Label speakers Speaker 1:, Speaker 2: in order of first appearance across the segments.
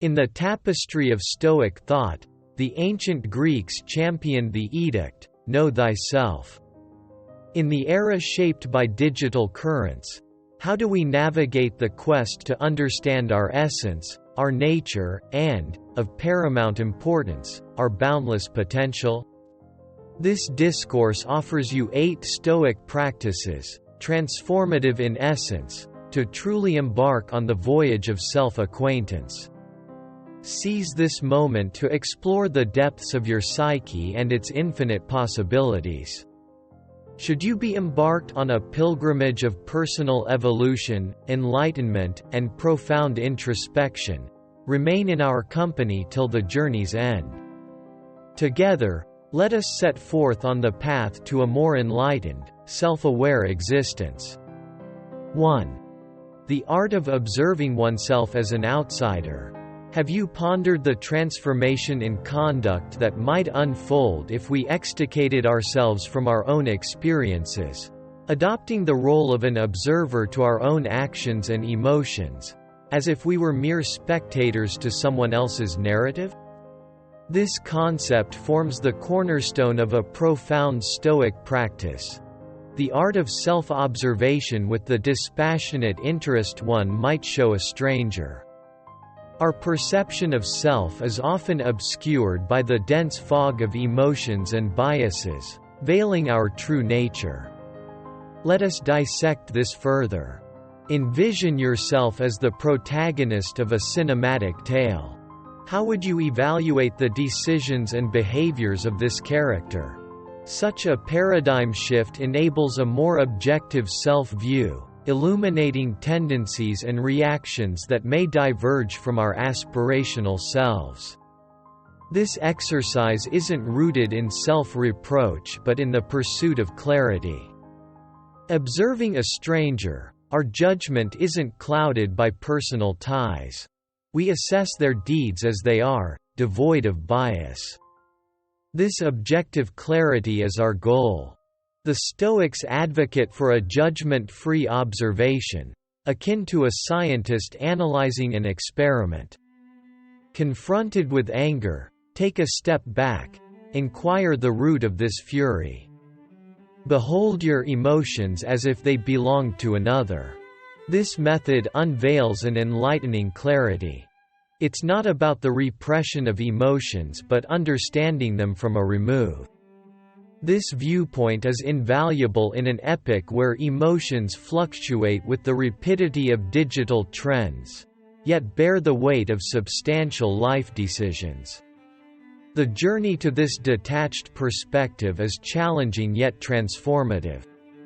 Speaker 1: In the tapestry of Stoic thought, the ancient Greeks championed the edict, know thyself. In the era shaped by digital currents, how do we navigate the quest to understand our essence, our nature, and, of paramount importance, our boundless potential? This discourse offers you 8 Stoic practices, transformative in essence, to truly embark on the voyage of self-acquaintance. Seize this moment to explore the depths of your psyche and its infinite possibilities. Should you be embarked on a pilgrimage of personal evolution, enlightenment, and profound introspection, remain in our company till the journey's end. Together, let us set forth on the path to a more enlightened, self-aware existence. 1. The art of observing oneself as an outsider. Have you pondered the transformation in conduct that might unfold if we extricated ourselves from our own experiences, adopting the role of an observer to our own actions and emotions, as if we were mere spectators to someone else's narrative? This concept forms the cornerstone of a profound Stoic practice, the art of self-observation with the dispassionate interest one might show a stranger. Our perception of self is often obscured by the dense fog of emotions and biases, veiling our true nature. Let us dissect this further. Envision yourself as the protagonist of a cinematic tale. How would you evaluate the decisions and behaviors of this character? Such a paradigm shift enables a more objective self-view, illuminating tendencies and reactions that may diverge from our aspirational selves. This exercise isn't rooted in self-reproach but in the pursuit of clarity. Observing a stranger, our judgment isn't clouded by personal ties. We assess their deeds as they are, devoid of bias. This objective clarity is our goal. The Stoics advocate for a judgment-free observation, akin to a scientist analyzing an experiment. Confronted with anger, take a step back, inquire the root of this fury. Behold your emotions as if they belonged to another. This method unveils an enlightening clarity. It's not about the repression of emotions but understanding them from a remove. This viewpoint is invaluable in an epoch where emotions fluctuate with the rapidity of digital trends, yet bear the weight of substantial life decisions. The journey to this detached perspective is challenging yet transformative.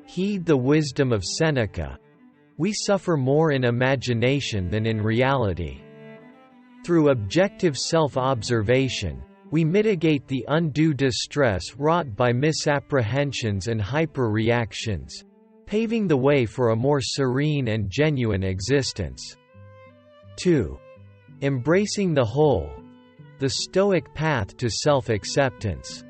Speaker 1: Heed the wisdom of Seneca. We suffer more in imagination than in reality. Through objective self-observation, we mitigate the undue distress wrought by misapprehensions and hyper-reactions, paving the way for a more serene and genuine existence. 2. Embracing the whole. The Stoic path to self-acceptance.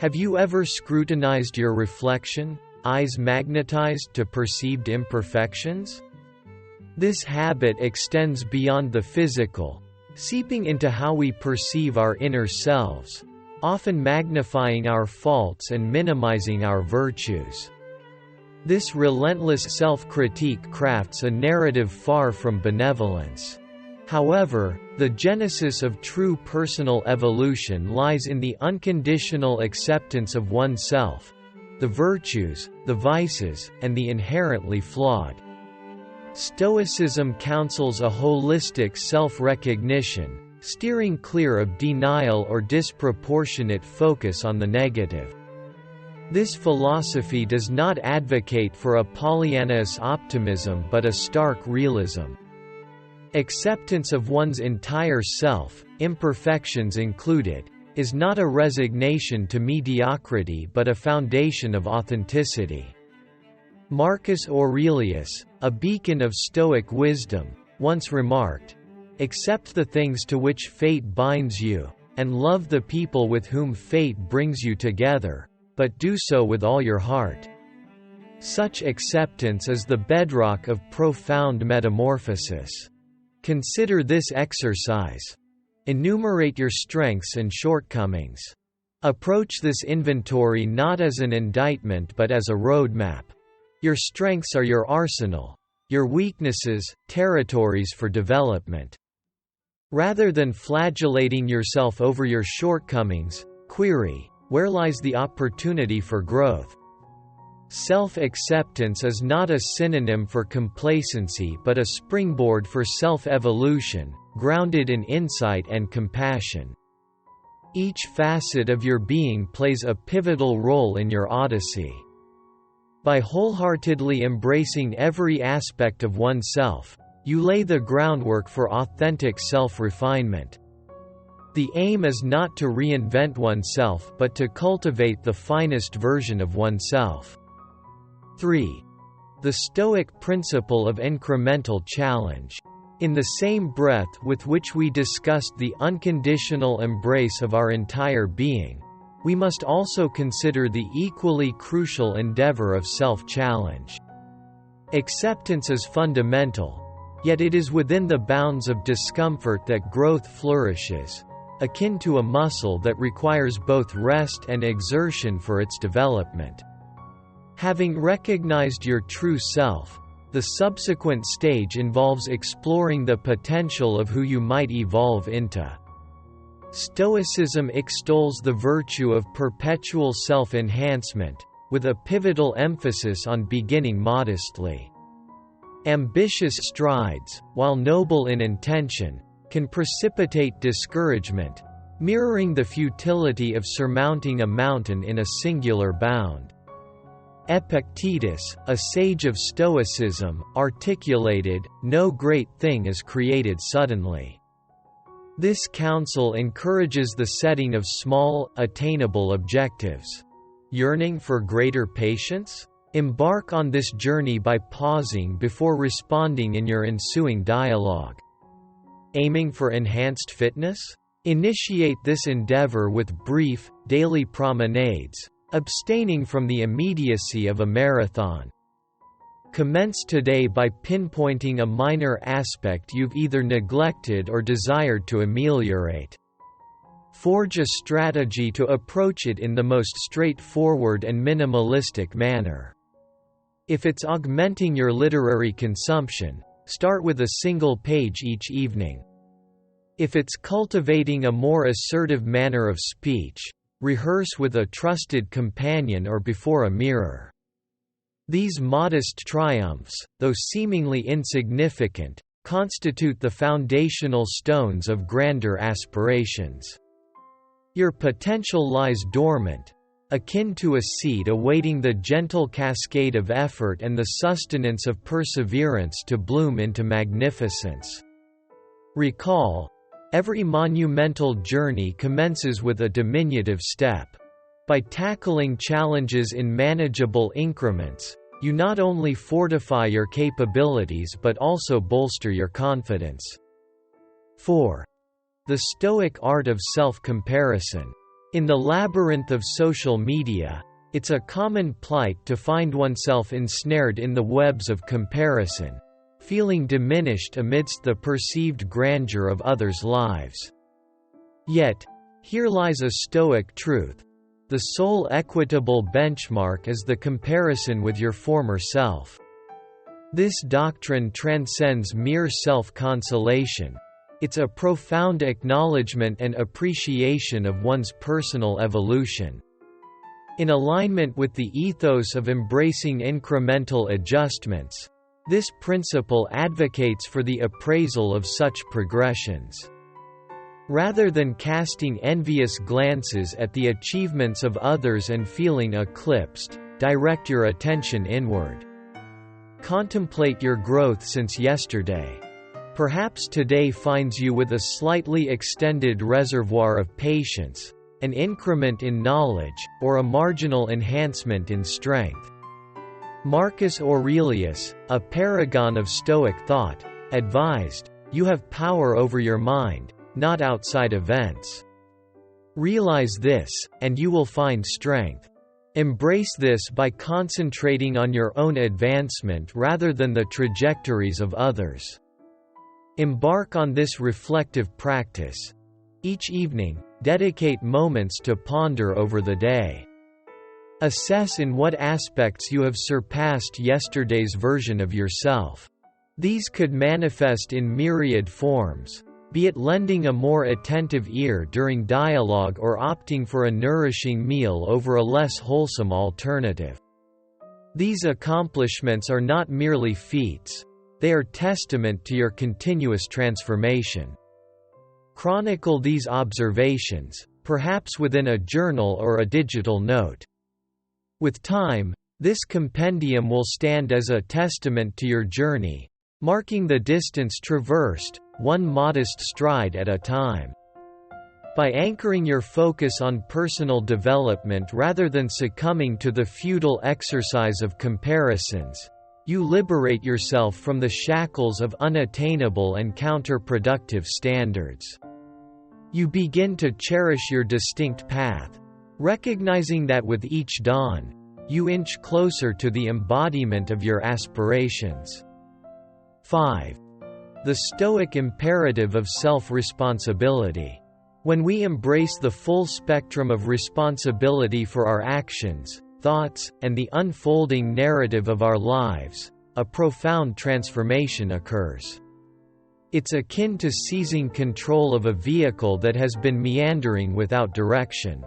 Speaker 1: Have you ever scrutinized your reflection, eyes magnetized to perceived imperfections? This habit extends beyond the physical, seeping into how we perceive our inner selves, often magnifying our faults and minimizing our virtues. This relentless self-critique crafts a narrative far from benevolence. However, the genesis of true personal evolution lies in the unconditional acceptance of oneself, the virtues, the vices, and the inherently flawed. Stoicism counsels a holistic self-recognition, steering clear of denial or disproportionate focus on the negative. This philosophy does not advocate for a Pollyanna's optimism but a stark realism. Acceptance of one's entire self, imperfections included, is not a resignation to mediocrity but a foundation of authenticity. Marcus Aurelius, a beacon of Stoic wisdom, once remarked, "Accept the things to which fate binds you, and love the people with whom fate brings you together, but do so with all your heart." Such acceptance is the bedrock of profound metamorphosis. Consider this exercise. Enumerate your strengths and shortcomings. Approach this inventory not as an indictment but as a roadmap. Your strengths are your arsenal. Your weaknesses, territories for development. Rather than flagellating yourself over your shortcomings, query, where lies the opportunity for growth? Self-acceptance is not a synonym for complacency but a springboard for self-evolution, grounded in insight and compassion. Each facet of your being plays a pivotal role in your odyssey. By wholeheartedly embracing every aspect of oneself, you lay the groundwork for authentic self-refinement. The aim is not to reinvent oneself but to cultivate the finest version of oneself. 3. The Stoic principle of incremental challenge. In the same breath with which we discussed the unconditional embrace of our entire being, we must also consider the equally crucial endeavor of self-challenge. Acceptance is fundamental, yet it is within the bounds of discomfort that growth flourishes, akin to a muscle that requires both rest and exertion for its development. Having recognized your true self, the subsequent stage involves exploring the potential of who you might evolve into. Stoicism extols the virtue of perpetual self-enhancement, with a pivotal emphasis on beginning modestly. Ambitious strides, while noble in intention, can precipitate discouragement, mirroring the futility of surmounting a mountain in a singular bound. Epictetus, a sage of Stoicism, articulated, "No great thing is created suddenly." This counsel encourages the setting of small, attainable objectives. Yearning for greater patience? Embark on this journey by pausing before responding in your ensuing dialogue. Aiming for enhanced fitness? Initiate this endeavor with brief, daily promenades, abstaining from the immediacy of a marathon. Commence today by pinpointing a minor aspect you've either neglected or desired to ameliorate. Forge a strategy to approach it in the most straightforward and minimalistic manner. If it's augmenting your literary consumption, start with a single page each evening. If it's cultivating a more assertive manner of speech, rehearse with a trusted companion or before a mirror. These modest triumphs, though seemingly insignificant, constitute the foundational stones of grander aspirations. Your potential lies dormant, akin to a seed awaiting the gentle cascade of effort and the sustenance of perseverance to bloom into magnificence. Recall, every monumental journey commences with a diminutive step. By tackling challenges in manageable increments, you not only fortify your capabilities but also bolster your confidence. 4. The Stoic art of self-comparison. In the labyrinth of social media, it's a common plight to find oneself ensnared in the webs of comparison, feeling diminished amidst the perceived grandeur of others' lives. Yet, here lies a Stoic truth. The sole equitable benchmark is the comparison with your former self. This doctrine transcends mere self-consolation. It's a profound acknowledgement and appreciation of one's personal evolution. In alignment with the ethos of embracing incremental adjustments, this principle advocates for the appraisal of such progressions. Rather than casting envious glances at the achievements of others and feeling eclipsed, direct your attention inward. Contemplate your growth since yesterday. Perhaps today finds you with a slightly extended reservoir of patience, an increment in knowledge, or a marginal enhancement in strength. Marcus Aurelius, a paragon of Stoic thought, advised, "You have power over your mind, not outside events. Realize this, and you will find strength. Embrace this by concentrating on your own advancement rather than the trajectories of others." Embark on this reflective practice. Each evening, dedicate moments to ponder over the day. Assess in what aspects you have surpassed yesterday's version of yourself. These could manifest in myriad forms, be it lending a more attentive ear during dialogue or opting for a nourishing meal over a less wholesome alternative. These accomplishments are not merely feats, they are testament to your continuous transformation. Chronicle these observations, perhaps within a journal or a digital note. With time, this compendium will stand as a testament to your journey, marking the distance traversed, one modest stride at a time. By anchoring your focus on personal development rather than succumbing to the futile exercise of comparisons, you liberate yourself from the shackles of unattainable and counterproductive standards. You begin to cherish your distinct path, recognizing that with each dawn, you inch closer to the embodiment of your aspirations. 5. The Stoic imperative of self-responsibility. When we embrace the full spectrum of responsibility for our actions, thoughts, and the unfolding narrative of our lives, a profound transformation occurs. It's akin to seizing control of a vehicle that has been meandering without direction.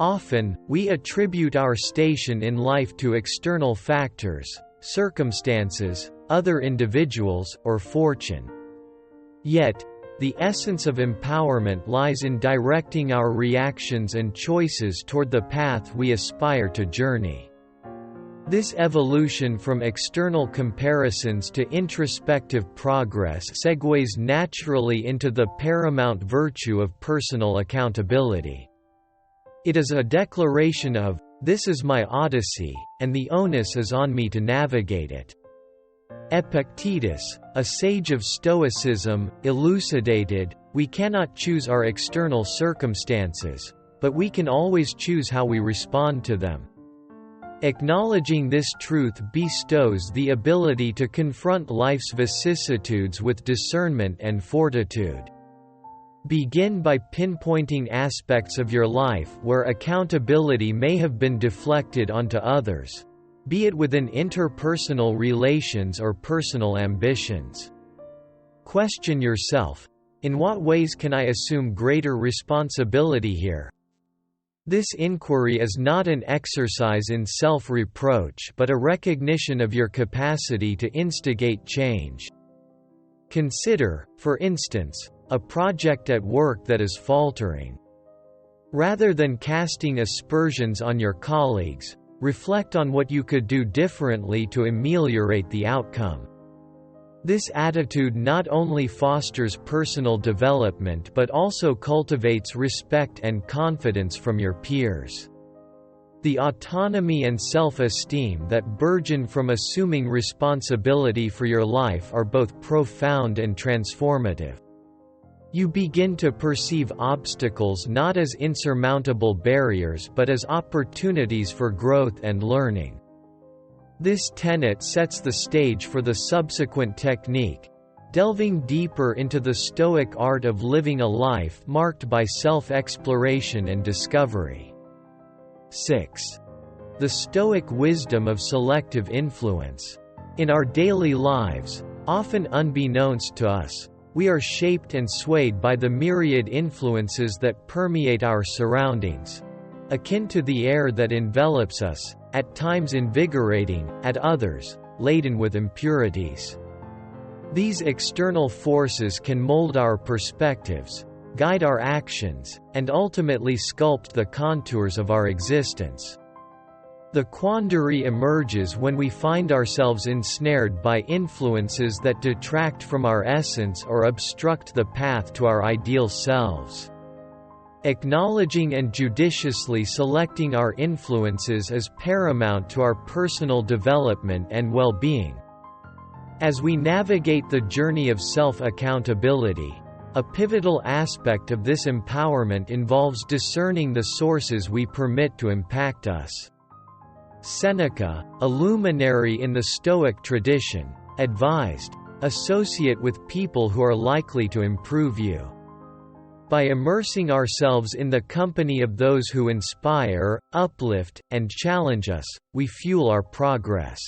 Speaker 1: Often, we attribute our station in life to external factors, circumstances, other individuals, or fortune. Yet, the essence of empowerment lies in directing our reactions and choices toward the path we aspire to journey. This evolution from external comparisons to introspective progress segues naturally into the paramount virtue of personal accountability. It is a declaration of, "This is my odyssey, and the onus is on me to navigate it." Epictetus, a sage of Stoicism, elucidated, "We cannot choose our external circumstances, but we can always choose how we respond to them." Acknowledging this truth bestows the ability to confront life's vicissitudes with discernment and fortitude. Begin by pinpointing aspects of your life where accountability may have been deflected onto others, be it within interpersonal relations or personal ambitions. Question yourself, in what ways can I assume greater responsibility here? This inquiry is not an exercise in self-reproach but a recognition of your capacity to instigate change. Consider, for instance, a project at work that is faltering. Rather than casting aspersions on your colleagues, reflect on what you could do differently to ameliorate the outcome. This attitude not only fosters personal development but also cultivates respect and confidence from your peers. The autonomy and self-esteem that burgeon from assuming responsibility for your life are both profound and transformative. You begin to perceive obstacles not as insurmountable barriers but as opportunities for growth and learning. This tenet sets the stage for the subsequent technique, delving deeper into the Stoic art of living a life marked by self-exploration and discovery. 6. The Stoic wisdom of selective influence. In our daily lives, often unbeknownst to us, we are shaped and swayed by the myriad influences that permeate our surroundings, akin to the air that envelops us, at times invigorating, at others, laden with impurities. These external forces can mold our perspectives, guide our actions, and ultimately sculpt the contours of our existence. The quandary emerges when we find ourselves ensnared by influences that detract from our essence or obstruct the path to our ideal selves. Acknowledging and judiciously selecting our influences is paramount to our personal development and well-being. As we navigate the journey of self-accountability, a pivotal aspect of this empowerment involves discerning the sources we permit to impact us. Seneca, a luminary in the Stoic tradition, advised, Associate with people who are likely to improve you. By immersing ourselves in the company of those who inspire, uplift, and challenge us, we fuel our progress.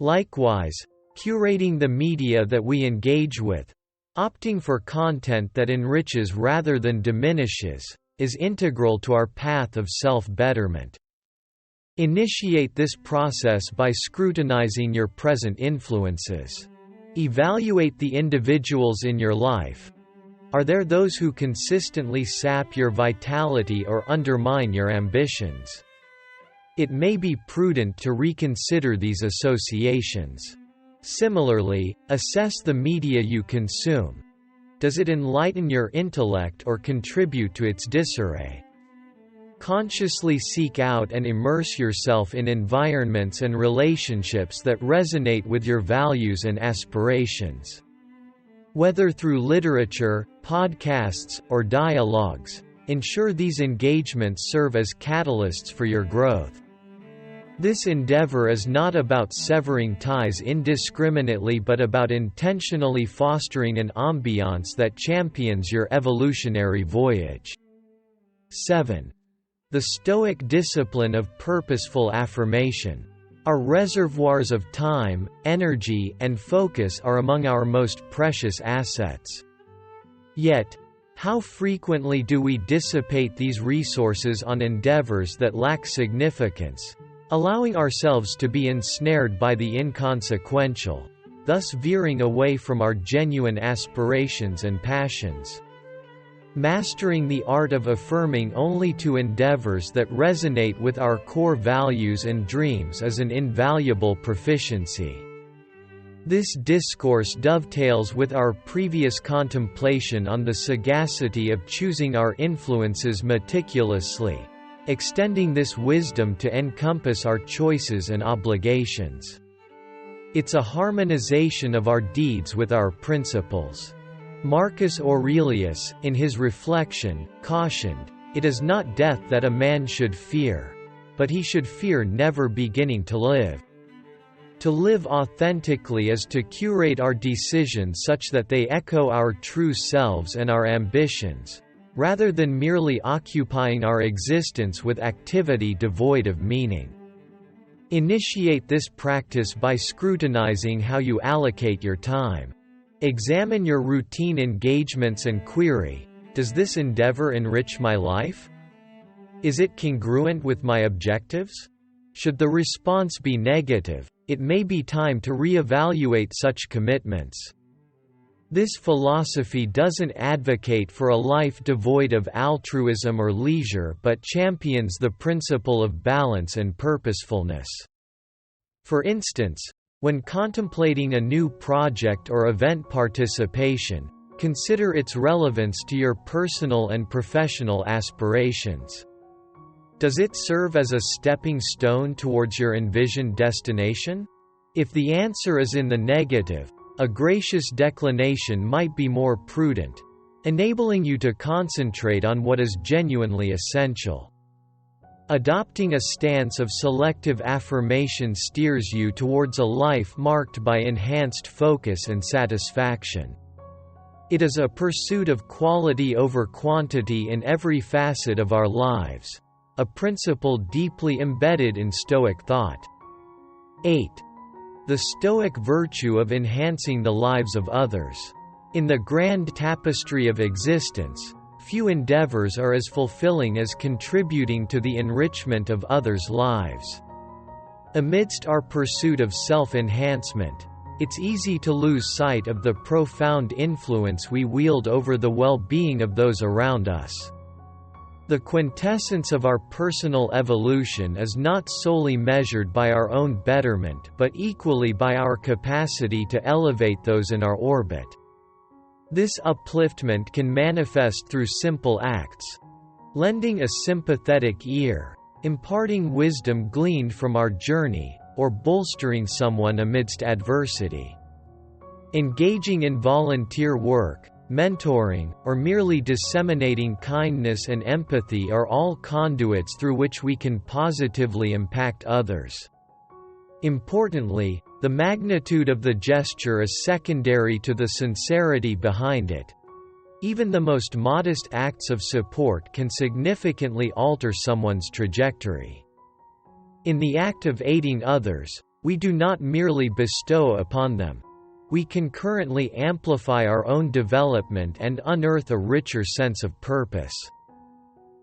Speaker 1: Likewise, curating the media that we engage with, opting for content that enriches rather than diminishes, is integral to our path of self-betterment. Initiate this process by scrutinizing your present influences. Evaluate the individuals in your life. Are there those who consistently sap your vitality or undermine your ambitions? It may be prudent to reconsider these associations. Similarly, assess the media you consume. Does it enlighten your intellect or contribute to its disarray? Consciously seek out and immerse yourself in environments and relationships that resonate with your values and aspirations. Whether through literature, podcasts, or dialogues, ensure these engagements serve as catalysts for your growth. This endeavor is not about severing ties indiscriminately but about intentionally fostering an ambiance that champions your evolutionary voyage. 7. The Stoic discipline of purposeful affirmation. Our reservoirs of time, energy, and focus are among our most precious assets. Yet, how frequently do we dissipate these resources on endeavors that lack significance, allowing ourselves to be ensnared by the inconsequential, thus veering away from our genuine aspirations and passions? Mastering the art of affirming only to endeavors that resonate with our core values and dreams is an invaluable proficiency. This discourse dovetails with our previous contemplation on the sagacity of choosing our influences meticulously, extending this wisdom to encompass our choices and obligations. It's a harmonization of our deeds with our principles. Marcus Aurelius, in his reflection, cautioned, "It is not death that a man should fear, but he should fear never beginning to live." To live authentically is to curate our decisions such that they echo our true selves and our ambitions, rather than merely occupying our existence with activity devoid of meaning. Initiate this practice by scrutinizing how you allocate your time. Examine your routine engagements and query, does this endeavor enrich my life? Is it congruent with my objectives? Should the response be negative, it may be time to reevaluate such commitments. This philosophy doesn't advocate for a life devoid of altruism or leisure but champions the principle of balance and purposefulness. For instance, when contemplating a new project or event participation, consider its relevance to your personal and professional aspirations. Does it serve as a stepping stone towards your envisioned destination? If the answer is in the negative, a gracious declination might be more prudent, enabling you to concentrate on what is genuinely essential. Adopting a stance of selective affirmation steers you towards a life marked by enhanced focus and satisfaction. It is a pursuit of quality over quantity in every facet of our lives, a principle deeply embedded in Stoic thought. 8. The Stoic virtue of enhancing the lives of others. In the grand tapestry of existence, few endeavors are as fulfilling as contributing to the enrichment of others' lives. Amidst our pursuit of self-enhancement, it's easy to lose sight of the profound influence we wield over the well-being of those around us. The quintessence of our personal evolution is not solely measured by our own betterment but equally by our capacity to elevate those in our orbit. This upliftment can manifest through simple acts: lending a sympathetic ear, imparting wisdom gleaned from our journey, or bolstering someone amidst adversity. Engaging in volunteer work, mentoring, or merely disseminating kindness and empathy are all conduits through which we can positively impact others. Importantly, The magnitude of the gesture is secondary to the sincerity behind it. Even the most modest acts of support can significantly alter someone's trajectory. In the act of aiding others, we do not merely bestow upon them. We concurrently amplify our own development and unearth a richer sense of purpose.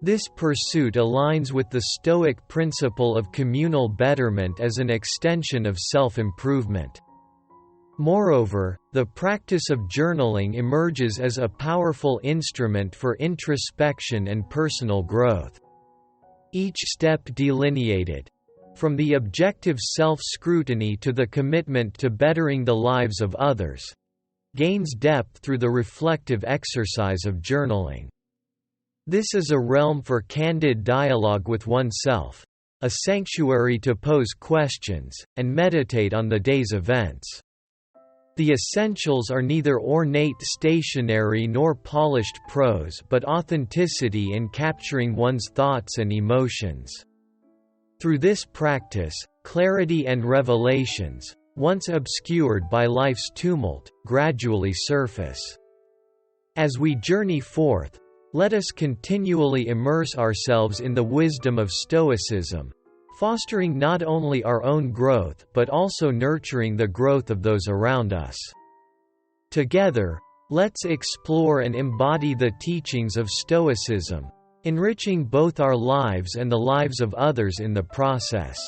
Speaker 1: This pursuit aligns with the Stoic principle of communal betterment as an extension of self-improvement. Moreover, the practice of journaling emerges as a powerful instrument for introspection and personal growth. Each step delineated, from the objective self-scrutiny to the commitment to bettering the lives of others, gains depth through the reflective exercise of journaling. This is a realm for candid dialogue with oneself, a sanctuary to pose questions, and meditate on the day's events. The essentials are neither ornate stationery nor polished prose but authenticity in capturing one's thoughts and emotions. Through this practice, clarity and revelations, once obscured by life's tumult, gradually surface. As we journey forth, let us continually immerse ourselves in the wisdom of Stoicism, fostering not only our own growth but also nurturing the growth of those around us. Together, let's explore and embody the teachings of Stoicism, enriching both our lives and the lives of others in the process.